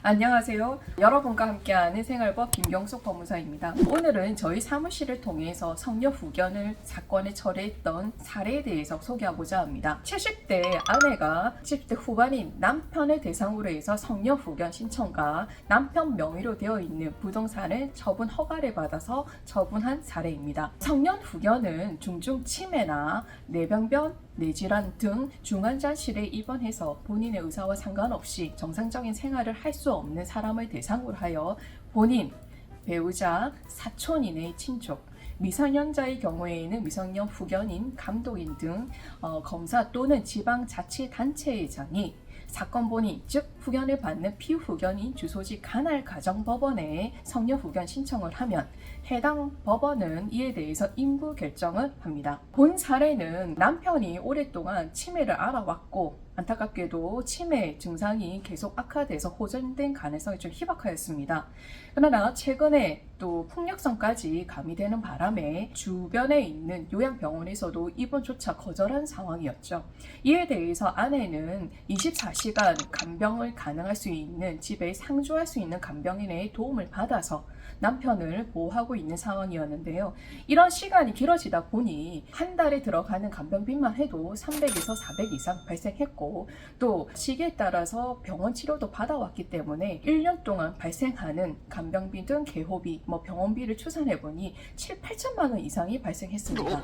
안녕하세요. 여러분과 함께하는 생활법 김경숙 법무사입니다. 오늘은 저희 사무실을 통해서 성녀 후견을 사건에 처리했던 사례에 대해서 소개하고자 합니다. 70대 아내가 70대 후반인 남편을 대상으로 해서 성녀 후견 신청과 남편 명의로 되어 있는 부동산을 처분 허가를 받아서 처분한 사례입니다. 성년 후견은 중증 치매나 뇌병변, 뇌질환 등 중환자실에 입원해서 본인의 의사와 상관없이 정상적인 생활을 할 수 없는 사람을 대상으로 하여 본인, 배우자, 사촌인의 친족, 미성년자의 경우에는 미성년 후견인, 감독인 등 검사 또는 지방자치단체장이 사건 본인, 즉 후견을 받는 피후견인 주소지 관할 가정법원에 성녀 후견 신청을 하면 해당 법원은 이에 대해서 임부 결정을 합니다. 본 사례는 남편이 오랫동안 치매를 앓아왔고 안타깝게도 치매 증상이 계속 악화돼서 호전된 가능성이 좀 희박하였습니다. 그러나 최근에 또 폭력성까지 가미되는 바람에 주변에 있는 요양병원에서도 입원조차 거절한 상황이었죠. 이에 대해서 아내는 24시간 간병을 가능할 수 있는 집에 상주할 수 있는 간병인의 도움을 받아서 남편을 보호하고 있는 상황이었는데요. 이런 시간이 길어지다 보니 한 달에 들어가는 간병비만 해도 300에서 400 이상 발생했고 또 시기에 따라서 병원 치료도 받아왔기 때문에 1년 동안 발생하는 간병비 등 개호비, 병원비를 추산해보니 7, 8천만 원 이상이 발생했습니다.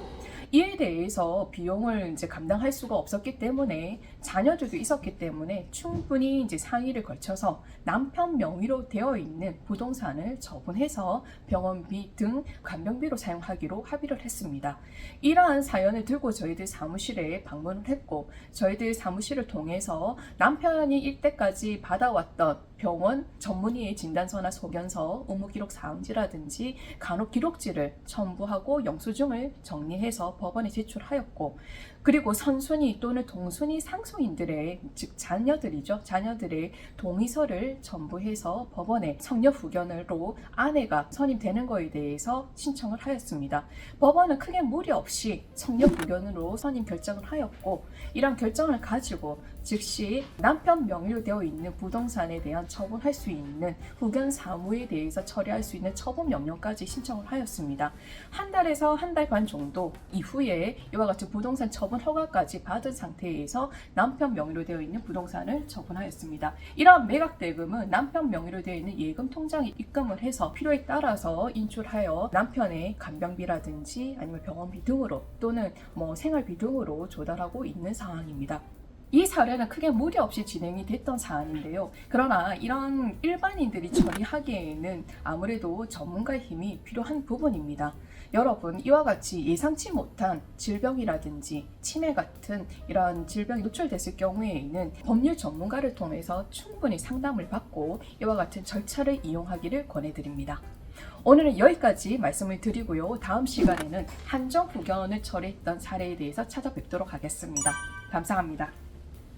이에 대해서 비용을 감당할 수가 없었기 때문에 자녀들도 있었기 때문에 충분히 상의를 거쳐서 남편 명의로 되어 있는 부동산을 처분해서 병원비 등 간병비로 사용하기로 합의를 했습니다. 이러한 사연을 들고 저희들 사무실에 방문을 했고 저희들 사무실을 통해서 남편이 이때까지 받아왔던 병원 전문의의 진단서나 소견서, 의무기록 사항지라든지 간호기록지를 첨부하고 영수증을 정리해서 법원에 제출하였고 그리고 선순위 또는 동순위 상속인들의 즉 자녀들의 동의서를 첨부해서 법원에 성녀 후견으로 아내가 선임되는 것에 대해서 신청을 하였습니다. 법원은 크게 무리 없이 성녀 후견으로 선임 결정을 하였고 이런 결정을 가지고 즉시 남편 명의로 되어 있는 부동산에 대한 처분할 수 있는 후견 사무에 대해서 처리할 수 있는 처분 명령까지 신청을 하였습니다. 한 달에서 한 달 반 정도 이후에 이와 같은 부동산 처분 허가까지 받은 상태에서 남편 명의로 되어 있는 부동산을 처분하였습니다. 이러한 매각 대금은 남편 명의로 되어 있는 예금 통장에 입금을 해서 필요에 따라서 인출하여 남편의 간병비라든지 아니면 병원비 등으로 또는 생활비 등으로 조달하고 있는 상황입니다. 이 사례는 크게 무리 없이 진행이 됐던 사안인데요. 그러나 이런 일반인들이 처리하기에는 아무래도 전문가의 힘이 필요한 부분입니다. 여러분, 이와 같이 예상치 못한 질병이라든지 치매 같은 이런 질병이 노출됐을 경우에는 법률 전문가를 통해서 충분히 상담을 받고 이와 같은 절차를 이용하기를 권해드립니다. 오늘은 여기까지 말씀을 드리고요. 다음 시간에는 한정 후견을 처리했던 사례에 대해서 찾아뵙도록 하겠습니다. 감사합니다.